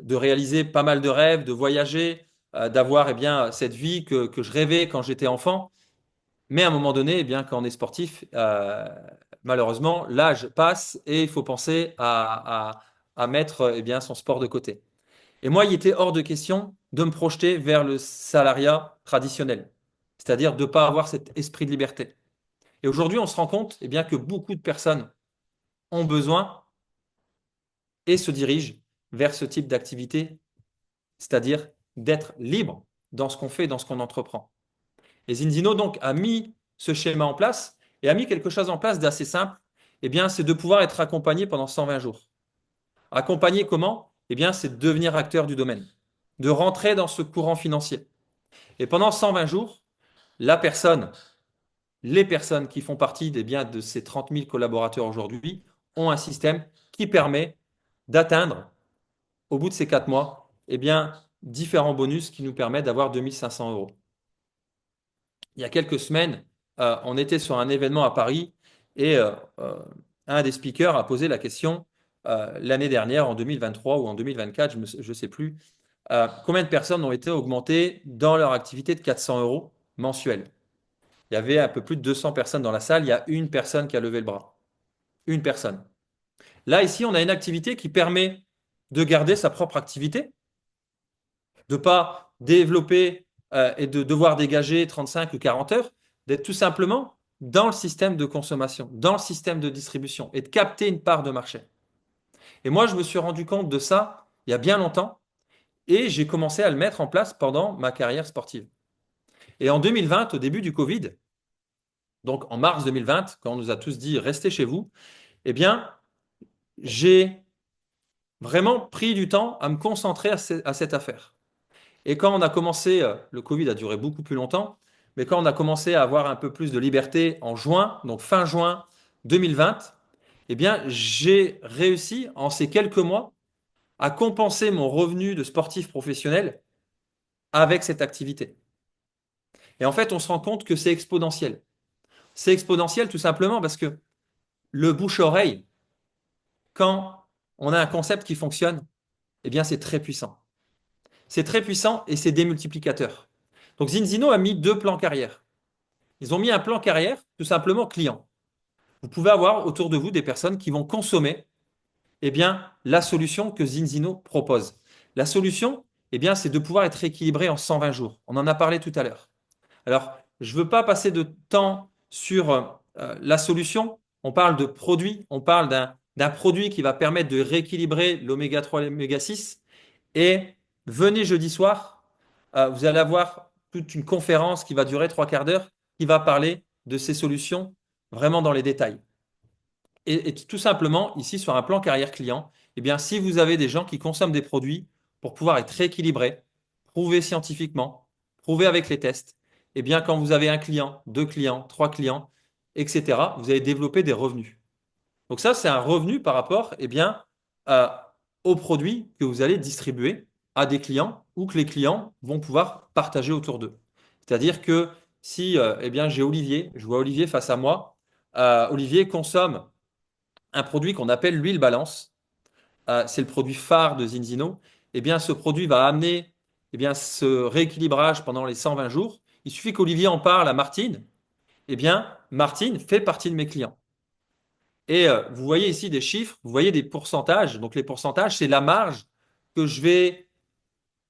de réaliser pas mal de rêves, de voyager, d'avoir eh bien, cette vie que je rêvais quand j'étais enfant. Mais à un moment donné, eh bien, quand on est sportif, malheureusement, l'âge passe et il faut penser à mettre eh bien, son sport de côté. Et moi, il était hors de question de me projeter vers le salariat traditionnel, c'est-à-dire de ne pas avoir cet esprit de liberté. Et aujourd'hui, on se rend compte eh bien, que beaucoup de personnes ont besoin et se dirigent vers ce type d'activité, c'est-à-dire d'être libre dans ce qu'on fait, dans ce qu'on entreprend. Et Zinzino donc a mis ce schéma en place et a mis quelque chose en place d'assez simple, eh bien, c'est de pouvoir être accompagné pendant 120 jours. Accompagné comment? Eh bien, c'est de devenir acteur du domaine, de rentrer dans ce courant financier. Et pendant 120 jours, la personne, les personnes qui font partie eh bien, de ces 30 000 collaborateurs aujourd'hui ont un système qui permet d'atteindre, au bout de ces 4 mois, eh bien, différents bonus qui nous permettent d'avoir 2 500 euros. Il y a quelques semaines, on était sur un événement à Paris et un des speakers a posé la question l'année dernière, en 2023 ou en 2024, je ne sais plus, combien de personnes ont été augmentées dans leur activité de 400 euros mensuels. Il y avait un peu plus de 200 personnes dans la salle, il y a une personne qui a levé le bras. Une personne. Là, ici, on a une activité qui permet de garder sa propre activité, de ne pas développer et de devoir dégager 35 ou 40 heures, d'être tout simplement dans le système de consommation, dans le système de distribution et de capter une part de marché. Et moi, je me suis rendu compte de ça il y a bien longtemps et j'ai commencé à le mettre en place pendant ma carrière sportive. Et en 2020, au début du Covid, donc en mars 2020, quand on nous a tous dit restez chez vous, eh bien, j'ai vraiment pris du temps à me concentrer à cette affaire. Et quand on a commencé, le Covid a duré beaucoup plus longtemps, mais quand on a commencé à avoir un peu plus de liberté en juin, donc fin juin 2020, eh bien, j'ai réussi en ces quelques mois à compenser mon revenu de sportif professionnel avec cette activité. Et en fait, on se rend compte que c'est exponentiel. C'est exponentiel tout simplement parce que le bouche-oreille, quand on a un concept qui fonctionne, eh bien, c'est très puissant. C'est très puissant et c'est démultiplicateur. Donc, Zinzino a mis deux plans carrière. Ils ont mis un plan carrière tout simplement client. Vous pouvez avoir autour de vous des personnes qui vont consommer eh bien, la solution que Zinzino propose. La solution, eh bien, c'est de pouvoir être équilibré en 120 jours. On en a parlé tout à l'heure. Alors, je ne veux pas passer de temps sur la solution. On parle de produit, on parle d'un produit qui va permettre de rééquilibrer l'oméga 3 et l'oméga 6. Et venez jeudi soir, vous allez avoir toute une conférence qui va durer trois quarts d'heure, qui va parler de ces solutions vraiment dans les détails. Et tout simplement, ici, sur un plan carrière client, eh bien, si vous avez des gens qui consomment des produits pour pouvoir être rééquilibrés, prouver scientifiquement, prouver avec les tests, eh bien, quand vous avez un client, deux clients, trois clients, etc., vous allez développer des revenus. Donc ça, c'est un revenu par rapport, eh bien, euh, aux produits que vous allez distribuer à des clients ou que les clients vont pouvoir partager autour d'eux. C'est-à-dire que si, eh bien, j'ai Olivier, je vois Olivier face à moi, Olivier consomme un produit qu'on appelle l'huile balance. C'est le produit phare de Zinzino. Eh bien, ce produit va amener eh bien, ce rééquilibrage pendant les 120 jours. Il suffit qu'Olivier en parle à Martine. Eh bien, Martine fait partie de mes clients. Et vous voyez ici des chiffres, vous voyez des pourcentages. Donc, les pourcentages, c'est la marge que je vais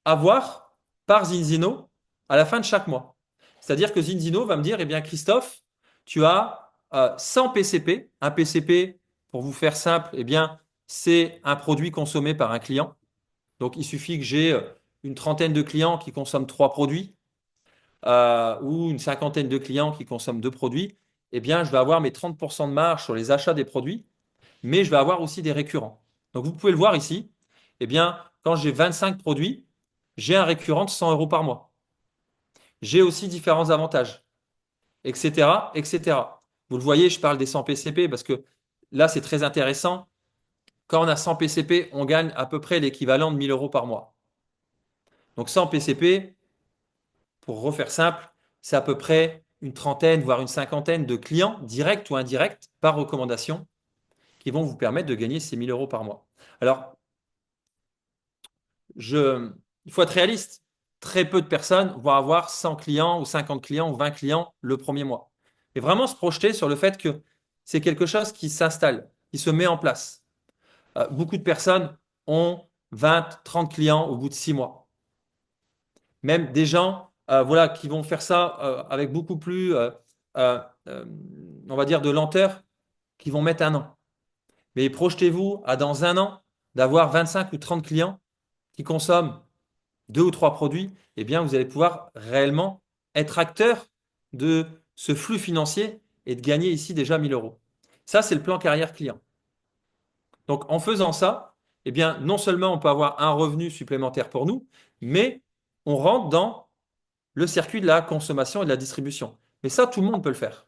avoir par Zinzino à la fin de chaque mois. C'est-à-dire que Zinzino va me dire, eh bien, Christophe, tu as 100 PCP. Un PCP, pour vous faire simple, eh bien, c'est un produit consommé par un client. Donc, il suffit que j'ai une trentaine de clients qui consomment trois produits ou une cinquantaine de clients qui consomment deux produits. Eh bien, je vais avoir mes 30% de marge sur les achats des produits, mais je vais avoir aussi des récurrents. Donc, vous pouvez le voir ici. Eh bien, quand j'ai 25 produits, j'ai un récurrent de 100 euros par mois. J'ai aussi différents avantages, etc., etc. Vous le voyez, je parle des 100 PCP parce que là, c'est très intéressant. Quand on a 100 PCP, on gagne à peu près l'équivalent de 1000 euros par mois. Donc 100 PCP, pour refaire simple, c'est à peu près une trentaine, voire une cinquantaine de clients, directs ou indirects, par recommandation, qui vont vous permettre de gagner ces 1000 euros par mois. Alors, il faut être réaliste. Très peu de personnes vont avoir 100 clients ou 50 clients ou 20 clients le premier mois. Et vraiment se projeter sur le fait que c'est quelque chose qui s'installe, qui se met en place. Beaucoup de personnes ont 20, 30 clients au bout de 6 mois. Même des gens voilà, qui vont faire ça avec beaucoup plus, euh, euh, on va dire, de lenteur, qui vont mettre un an. Mais projetez-vous à dans un an d'avoir 25 ou 30 clients qui consomment deux ou trois produits, eh bien, vous allez pouvoir réellement être acteur de ce flux financier et de gagner ici déjà 1000 euros. Ça, c'est le plan carrière client. Donc, en faisant ça, eh bien, non seulement on peut avoir un revenu supplémentaire pour nous, mais on rentre dans le circuit de la consommation et de la distribution. Mais ça, tout le monde peut le faire.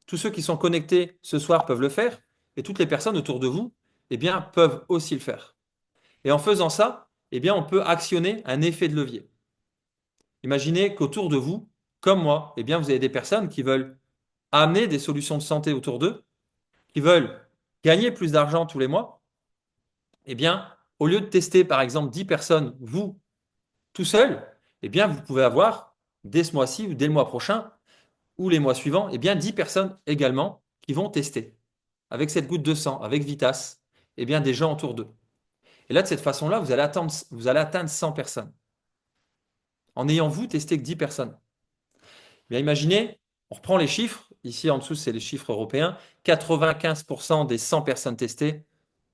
Tous ceux qui sont connectés ce soir peuvent le faire, et toutes les personnes autour de vous, eh bien, peuvent aussi le faire. Et en faisant ça, eh bien, on peut actionner un effet de levier. Imaginez qu'autour de vous, comme moi, eh bien, vous avez des personnes qui veulent amener des solutions de santé autour d'eux, qui veulent gagner plus d'argent tous les mois. Eh bien, au lieu de tester par exemple 10 personnes, vous, tout seul, eh bien, vous pouvez avoir dès ce mois-ci ou dès le mois prochain ou les mois suivants, eh bien, 10 personnes également qui vont tester avec cette goutte de sang, avec Vitas, eh bien, des gens autour d'eux. Et là, de cette façon-là, vous allez atteindre 100 personnes en ayant vous testé que 10 personnes. Bien, imaginez, on reprend les chiffres. Ici, en dessous, c'est les chiffres européens. 95% des 100 personnes testées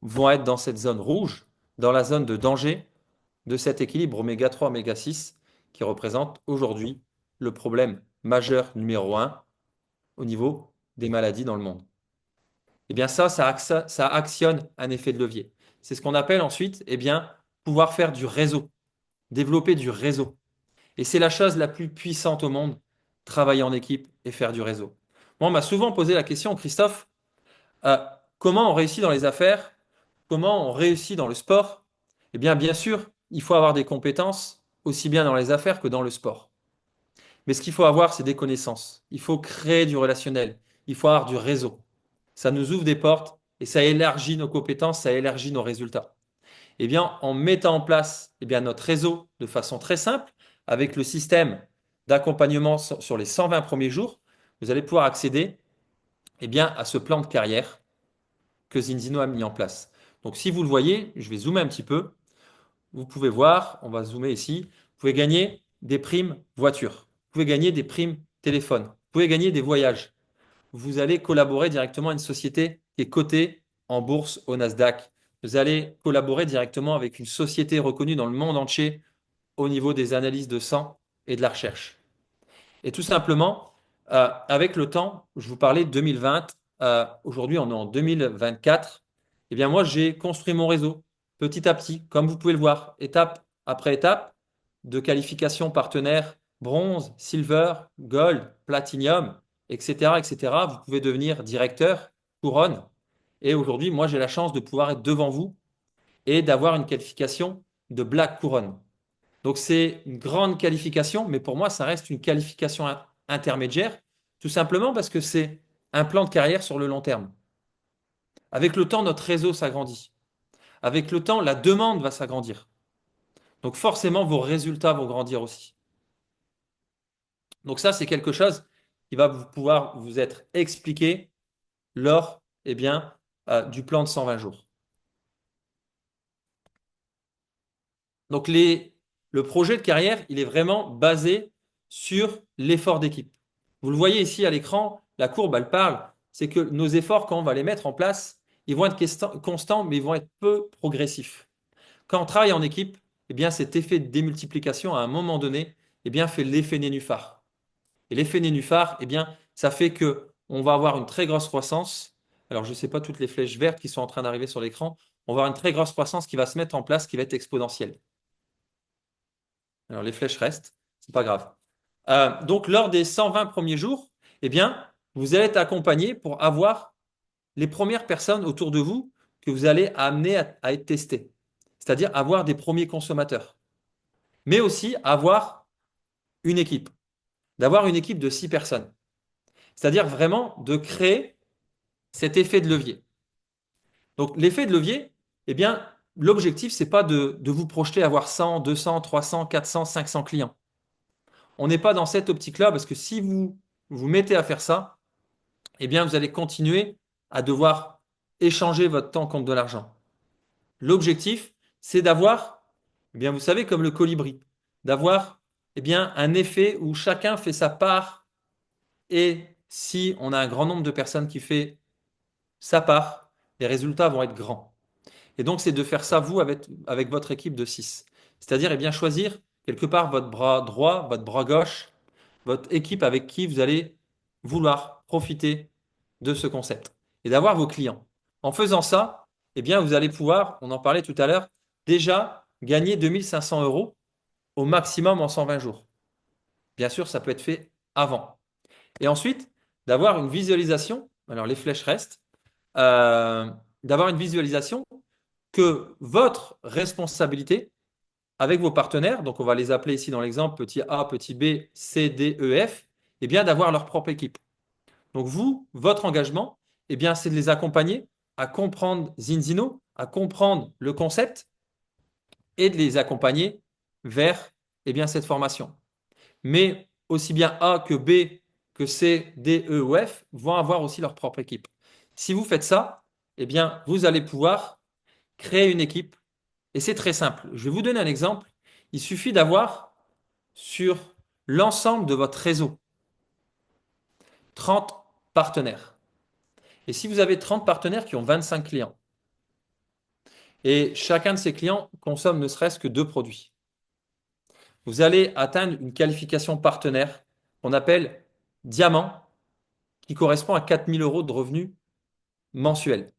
vont être dans cette zone rouge, dans la zone de danger de cet équilibre oméga 3, oméga 6, qui représente aujourd'hui le problème majeur numéro un au niveau des maladies dans le monde. Eh bien, ça actionne un effet de levier. C'est ce qu'on appelle ensuite, eh bien, pouvoir faire du réseau, développer du réseau. Et c'est la chose la plus puissante au monde, travailler en équipe et faire du réseau. Moi, on m'a souvent posé la question, Christophe, euh, comment on réussit dans les affaires? Comment on réussit dans le sport? Eh bien sûr, il faut avoir des compétences, aussi bien dans les affaires que dans le sport. Mais ce qu'il faut avoir, c'est des connaissances. Il faut créer du relationnel. il faut avoir du réseau. Ça nous ouvre des portes et ça élargit nos compétences, ça élargit nos résultats. Eh bien, en mettant en place notre réseau de façon très simple, avec le système d'accompagnement sur les 120 premiers jours, vous allez pouvoir accéder à ce plan de carrière que Zinzino a mis en place. Donc, si vous le voyez, je vais zoomer un petit peu. Vous pouvez voir, on va zoomer ici, vous pouvez gagner des primes voitures, vous pouvez gagner des primes téléphone, vous pouvez gagner des voyages. Vous allez collaborer directement à une société qui est cotée en bourse au Nasdaq. Vous allez collaborer directement avec une société reconnue dans le monde entier au niveau des analyses de sang et de la recherche. Et tout simplement, avec le temps, je vous parlais de 2020, aujourd'hui on est en 2024, eh bien moi j'ai construit mon réseau petit à petit, comme vous pouvez le voir, étape après étape, de qualification partenaire bronze, silver, gold, platinum, etc., etc. Vous pouvez devenir directeur, couronne. Et aujourd'hui, moi j'ai la chance de pouvoir être devant vous et d'avoir une qualification de black couronne. Donc c'est une grande qualification, mais pour moi, ça reste une qualification intermédiaire, tout simplement parce que c'est un plan de carrière sur le long terme. Avec le temps, notre réseau s'agrandit. Avec le temps, la demande va s'agrandir. Donc forcément, vos résultats vont grandir aussi. Donc ça, c'est quelque chose qui va pouvoir vous être expliqué lors du plan de 120 jours. Donc le projet de carrière, il est vraiment basé sur l'effort d'équipe. Vous le voyez ici à l'écran, la courbe, elle parle, c'est que nos efforts, quand on va les mettre en place, ils vont être constants, mais ils vont être peu progressifs. Quand on travaille en équipe, cet effet de démultiplication, à un moment donné, fait l'effet nénuphar. Et l'effet nénuphar, ça fait que on va avoir une très grosse croissance. Alors, je ne sais pas toutes les flèches vertes qui sont en train d'arriver sur l'écran. On va avoir une très grosse croissance qui va se mettre en place, qui va être exponentielle. Alors, les flèches restent, c'est pas grave. Donc, lors des 120 premiers jours, vous allez être accompagné pour avoir les premières personnes autour de vous que vous allez amener à être testés. C'est-à-dire avoir des premiers consommateurs. Mais aussi avoir une équipe. D'avoir une équipe de 6 personnes. C'est-à-dire vraiment de créer cet effet de levier. Donc, l'effet de levier, l'objectif, c'est pas de vous projeter à avoir 100, 200, 300, 400, 500 clients. On n'est pas dans cette optique-là parce que si vous vous mettez à faire ça, vous allez continuer à devoir échanger votre temps contre de l'argent. L'objectif, c'est d'avoir, vous savez, comme le colibri, d'avoir un effet où chacun fait sa part et si on a un grand nombre de personnes qui fait sa part, les résultats vont être grands. Et donc, c'est de faire ça, vous, avec votre équipe de 6. C'est-à-dire, choisir quelque part votre bras droit, votre bras gauche, votre équipe avec qui vous allez vouloir profiter de ce concept et d'avoir vos clients. En faisant ça, vous allez pouvoir, on en parlait tout à l'heure, déjà gagner 2500 euros au maximum en 120 jours. Bien sûr, ça peut être fait avant. Et ensuite, d'avoir une visualisation, alors les flèches restent, d'avoir une visualisation que votre responsabilité avec vos partenaires, donc on va les appeler ici dans l'exemple petit A, petit B, C, D, E, F, d'avoir leur propre équipe. Donc vous, votre engagement, c'est de les accompagner à comprendre Zinzino, à comprendre le concept et de les accompagner vers cette formation. Mais aussi bien A que B, que C, D, E ou F vont avoir aussi leur propre équipe. Si vous faites ça, vous allez pouvoir créer une équipe. Et c'est très simple. Je vais vous donner un exemple. Il suffit d'avoir sur l'ensemble de votre réseau 30 partenaires. Et si vous avez 30 partenaires qui ont 25 clients, et chacun de ces clients consomme ne serait-ce que 2 produits, vous allez atteindre une qualification partenaire qu'on appelle diamant, qui correspond à 4 000 euros de revenus mensuels.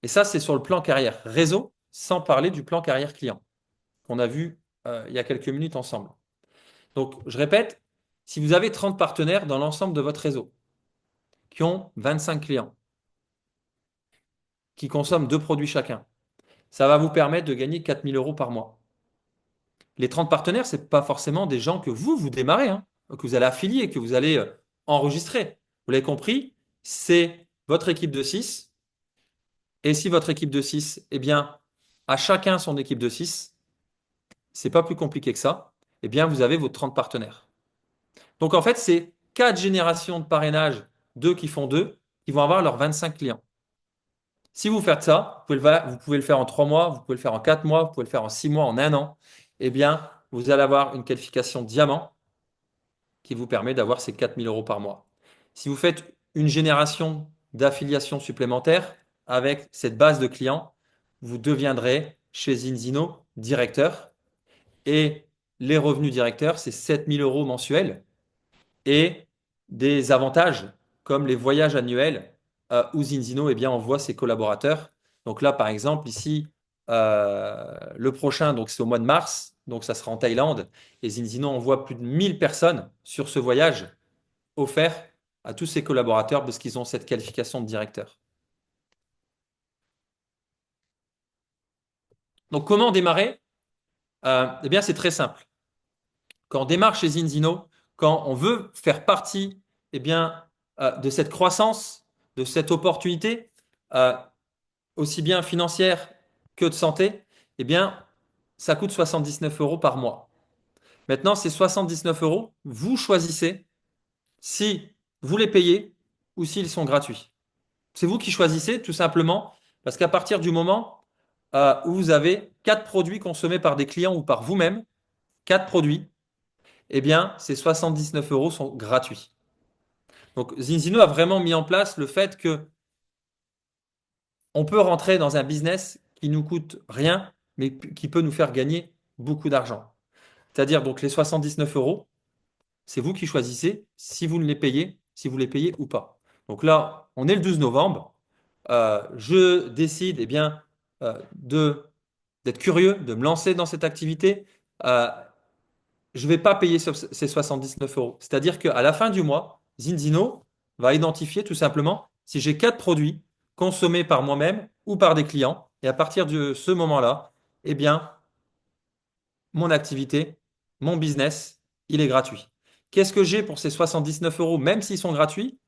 Et ça, c'est sur le plan carrière réseau, sans parler du plan carrière client, qu'on a vu il y a quelques minutes ensemble. Donc, je répète, si vous avez 30 partenaires dans l'ensemble de votre réseau, qui ont 25 clients, qui consomment 2 produits chacun, ça va vous permettre de gagner 4 000 euros par mois. Les 30 partenaires, ce n'est pas forcément des gens que vous démarrez, que vous allez affilier, que vous allez enregistrer. Vous l'avez compris, c'est votre équipe de 6. Et si votre équipe de 6, eh bien, à chacun son équipe de 6, c'est pas plus compliqué que ça, eh bien, vous avez vos 30 partenaires. Donc, en fait, c'est 4 générations de parrainage, 2 qui font 2, qui vont avoir leurs 25 clients. Si vous faites ça, vous pouvez le faire en 3 mois, vous pouvez le faire en 4 mois, vous pouvez le faire en 6 mois, en 1 an, eh bien, vous allez avoir une qualification diamant qui vous permet d'avoir ces 4 000 € par mois. Si vous faites une génération d'affiliation supplémentaire avec cette base de clients, vous deviendrez chez Zinzino directeur et les revenus directeurs, c'est 7 000 € mensuels et des avantages comme les voyages annuels où Zinzino eh bien, envoie ses collaborateurs. Donc là, par exemple, ici, le prochain, donc c'est au mois de mars, donc ça sera en Thaïlande, et Zinzino envoie plus de 1 000 personnes sur ce voyage offert à tous ses collaborateurs parce qu'ils ont cette qualification de directeur. Donc comment démarrer? Eh bien, c'est très simple. Quand on démarre chez Zinzino, quand on veut faire partie eh bien, de cette croissance, de cette opportunité, euh, aussi bien financière que de santé, eh bien, ça coûte 79 € par mois. Maintenant, ces 79 €, vous choisissez si vous les payez ou s'ils sont gratuits. C'est vous qui choisissez, tout simplement, parce qu'à partir du moment où vous avez 4 produits consommés par des clients ou par vous-même, 4 produits, eh bien, ces 79 € sont gratuits. Donc, Zinzino a vraiment mis en place le fait que on peut rentrer dans un business qui nous coûte rien, mais qui peut nous faire gagner beaucoup d'argent. C'est-à-dire, donc, les 79 €, c'est vous qui choisissez si vous les payez, si vous les payez ou pas. Donc là, on est le 12 novembre. Je décide eh bien, d'être curieux, de me lancer dans cette activité. Je ne vais pas payer ces 79 €. C'est-à-dire qu'à la fin du mois, Zinzino va identifier tout simplement si j'ai 4 produits consommés par moi-même ou par des clients. Et à partir de ce moment-là, eh bien, mon activité, mon business, il est gratuit. Qu'est-ce que j'ai pour ces 79 €, même s'ils sont gratuits?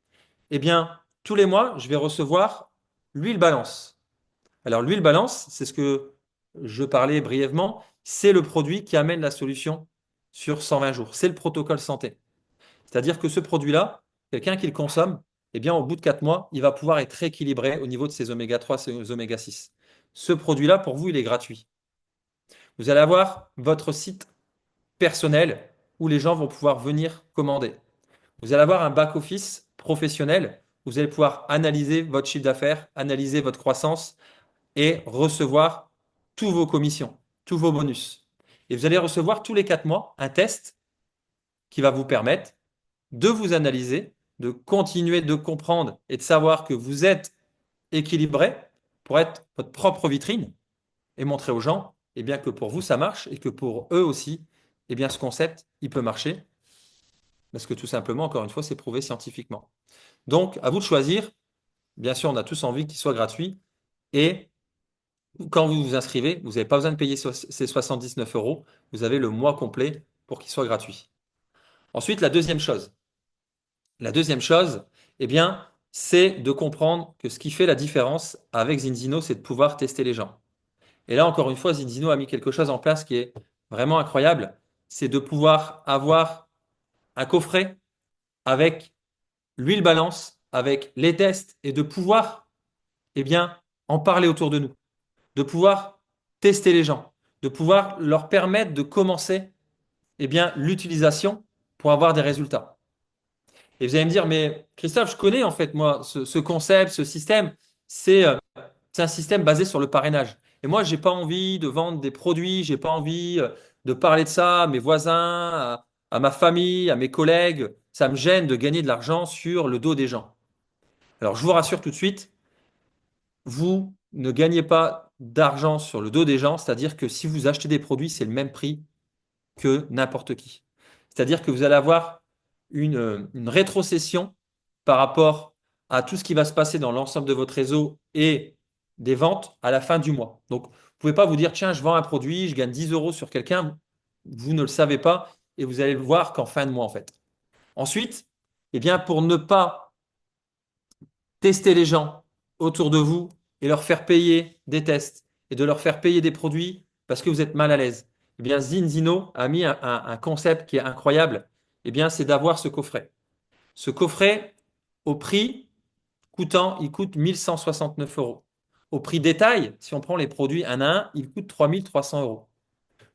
Eh bien, tous les mois, je vais recevoir l'huile balance. Alors, l'huile balance, c'est ce que je parlais brièvement, c'est le produit qui amène la solution sur 120 jours. C'est le protocole santé. C'est-à-dire que ce produit-là, quelqu'un qui le consomme, eh bien, au bout de 4 mois, il va pouvoir être rééquilibré au niveau de ses oméga 3, ses oméga 6. Ce produit-là, pour vous, il est gratuit. Vous allez avoir votre site personnel où les gens vont pouvoir venir commander. Vous allez avoir un back-office professionnel où vous allez pouvoir analyser votre chiffre d'affaires, analyser votre croissance et recevoir tous vos commissions, tous vos bonus. Et vous allez recevoir tous les 4 mois un test qui va vous permettre de vous analyser, de continuer de comprendre et de savoir que vous êtes équilibré pour être votre propre vitrine et montrer aux gens eh bien, que pour vous, ça marche et que pour eux aussi, eh bien, ce concept, il peut marcher. Parce que tout simplement, encore une fois, c'est prouvé scientifiquement. Donc, à vous de choisir. Bien sûr, on a tous envie qu'il soit gratuit. Et quand vous vous inscrivez, vous n'avez pas besoin de payer ces 79 €. Vous avez le mois complet pour qu'il soit gratuit. Ensuite, la deuxième chose. La deuxième chose, eh bien, c'est de comprendre que ce qui fait la différence avec Zinzino, c'est de pouvoir tester les gens. Et là, encore une fois, Zinzino a mis quelque chose en place qui est vraiment incroyable. C'est de pouvoir avoir un coffret avec l'huile balance, avec les tests et de pouvoir, eh bien, en parler autour de nous, de pouvoir tester les gens, de pouvoir leur permettre de commencer, eh bien, l'utilisation pour avoir des résultats. Et vous allez me dire, mais Christophe, je connais en fait moi ce concept, ce système. C'est euh, c'est un système basé sur le parrainage. Et moi, j'ai pas envie de vendre des produits, j'ai pas envie de parler de ça à mes voisins, à ma famille, à mes collègues. Ça me gêne de gagner de l'argent sur le dos des gens. Alors, je vous rassure tout de suite, vous ne gagnez pas d'argent sur le dos des gens, c'est-à-dire que si vous achetez des produits, c'est le même prix que n'importe qui. C'est-à-dire que vous allez avoir une rétrocession par rapport à tout ce qui va se passer dans l'ensemble de votre réseau et des ventes à la fin du mois. Donc, vous ne pouvez pas vous dire, tiens, je vends un produit, je gagne 10 € sur quelqu'un. Vous ne le savez pas et vous allez le voir qu'en fin de mois, en fait. Ensuite, eh bien, pour ne pas tester les gens autour de vous et leur faire payer des tests et de leur faire payer des produits parce que vous êtes mal à l'aise. Eh bien, Zinzino a mis un concept qui est incroyable. Eh bien, c'est d'avoir ce coffret. Ce coffret, au prix il coûte 1169 euros. Au prix détail, si on prend les produits un à un, il coûte 3300 euros.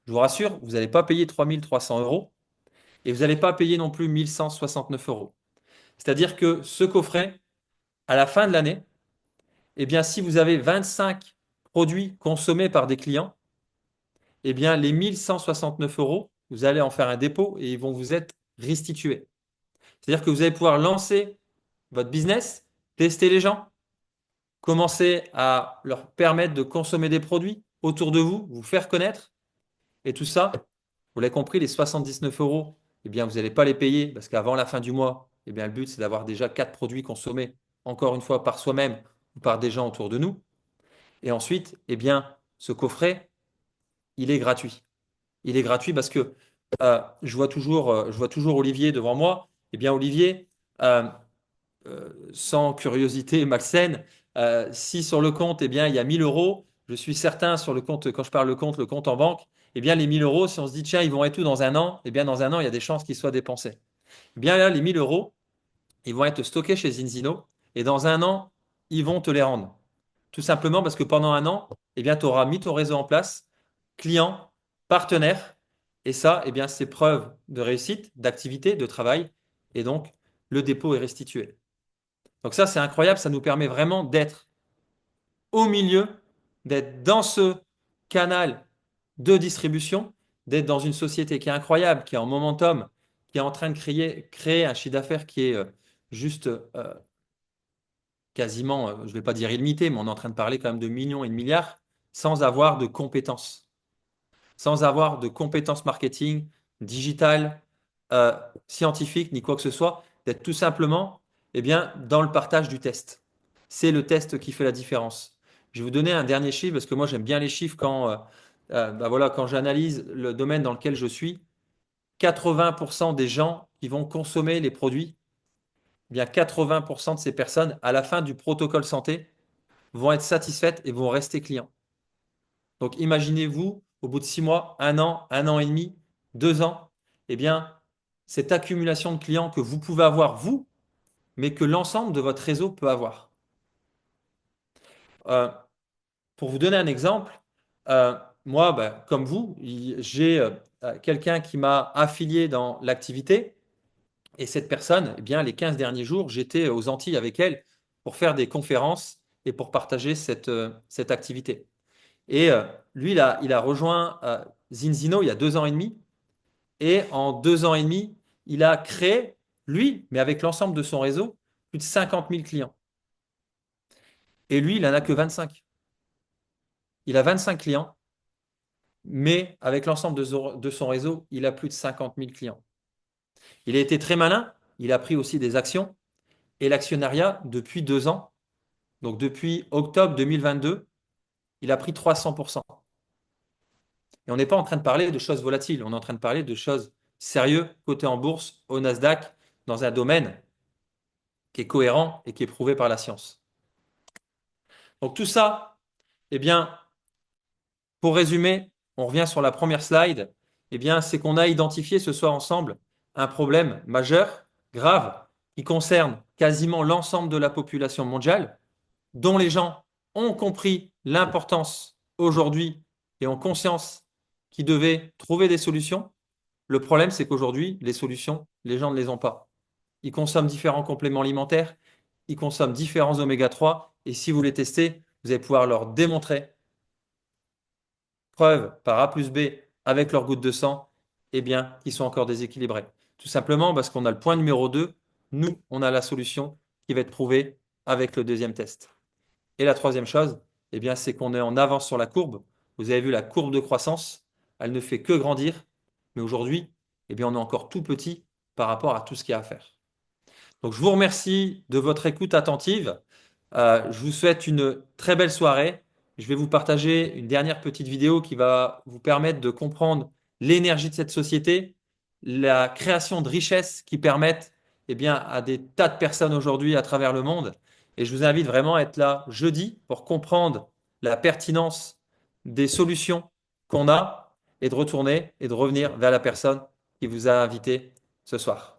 Je vous rassure, vous n'allez pas payer 3300 euros et vous n'allez pas payer non plus 1169 euros. C'est-à-dire que ce coffret, à la fin de l'année, eh bien, si vous avez 25 produits consommés par des clients, eh bien, les 1169 euros, vous allez en faire un dépôt et ils vont vous être restitués. C'est-à-dire que vous allez pouvoir lancer votre business, tester les gens, commencer à leur permettre de consommer des produits autour de vous, vous faire connaître. Et tout ça, vous l'avez compris, les 79 euros, eh bien, vous n'allez pas les payer parce qu'avant la fin du mois, eh bien, le but, c'est d'avoir déjà 4 produits consommés, encore une fois, par soi-même ou par des gens autour de nous. Et ensuite, eh bien, ce coffret, il est gratuit. Il est gratuit parce que je vois toujours Olivier devant moi. Eh bien, Olivier, euh, sans curiosité malsaine, si sur le compte, eh bien, il y a 1000 euros, je suis certain sur le compte, quand je parle le compte en banque, eh bien, les 1000 euros, si on se dit, tiens, ils vont être tout dans un an, eh bien, dans un an, il y a des chances qu'ils soient dépensés. Eh bien, là, les 1000 euros, ils vont être stockés chez Zinzino et dans un an, ils vont te les rendre. Tout simplement parce que pendant un an, eh bien, tu auras mis ton réseau en place, clients, partenaires, et ça, eh bien, c'est preuve de réussite, d'activité, de travail, et donc, le dépôt est restitué. Donc ça, c'est incroyable, ça nous permet vraiment d'être au milieu, d'être dans ce canal de distribution, d'être dans une société qui est incroyable, qui est en momentum, qui est en train de créer un chiffre d'affaires qui est juste quasiment, je ne vais pas dire illimité, mais on est en train de parler quand même de millions et de milliards, sans avoir de compétences, sans avoir de compétences marketing, digitales, euh, scientifiques, ni quoi que ce soit, d'être tout simplement eh bien, dans le partage du test. C'est le test qui fait la différence. Je vais vous donner un dernier chiffre, parce que moi j'aime bien les chiffres bah voilà, quand j'analyse le domaine dans lequel je suis. 80% des gens qui vont consommer les produits, eh bien 80% de ces personnes, à la fin du protocole santé, vont être satisfaites et vont rester clients. Donc imaginez-vous, au bout de 6 mois, un an et demi, 2 ans, eh bien, cette accumulation de clients que vous pouvez avoir vous, mais que l'ensemble de votre réseau peut avoir. Euh, pour vous donner un exemple, euh, moi, bah, comme vous, j'ai quelqu'un qui m'a affilié dans l'activité et cette personne, eh bien, les 15 derniers jours, j'étais aux Antilles avec elle pour faire des conférences et pour partager cette activité. Et lui, il a rejoint Zinzino il y a 2 ans et demi. Et en 2 ans et demi, il a créé, lui, mais avec l'ensemble de son réseau, plus de 50 000 clients. Et lui, il n'en a que 25. Il a 25 clients, mais avec l'ensemble de son réseau, il a plus de 50 000 clients. Il a été très malin, il a pris aussi des actions. Et l'actionnariat, depuis 2 ans, donc depuis octobre 2022, il a pris 300%. Et on n'est pas en train de parler de choses volatiles, on est en train de parler de choses sérieuses, cotées en bourse, au Nasdaq, dans un domaine qui est cohérent et qui est prouvé par la science. Donc tout ça, eh bien, pour résumer, on revient sur la première slide, eh bien, c'est qu'on a identifié ce soir ensemble un problème majeur, grave, qui concerne quasiment l'ensemble de la population mondiale, dont les gens ont compris l'importance aujourd'hui et ont conscience qu'ils devaient trouver des solutions. Le problème, c'est qu'aujourd'hui, les solutions, les gens ne les ont pas. Ils consomment différents compléments alimentaires, ils consomment différents oméga 3, et si vous les testez, vous allez pouvoir leur démontrer, preuve par A plus B, avec leur goutte de sang, eh bien, qu'ils sont encore déséquilibrés. Tout simplement parce qu'on a le point numéro 2, nous, on a la solution qui va être prouvée avec le deuxième test. Et la troisième chose, eh bien, c'est qu'on est en avance sur la courbe. Vous avez vu la courbe de croissance, elle ne fait que grandir, mais aujourd'hui, eh bien, on est encore tout petit par rapport à tout ce qu'il y a à faire. Donc, je vous remercie de votre écoute attentive. Je vous souhaite une très belle soirée. Je vais vous partager une dernière petite vidéo qui va vous permettre de comprendre l'énergie de cette société, la création de richesses qui permettent eh bien, à des tas de personnes aujourd'hui à travers le monde Et je vous invite vraiment à être là jeudi pour comprendre la pertinence des solutions qu'on a et de retourner et de revenir vers la personne qui vous a invité ce soir.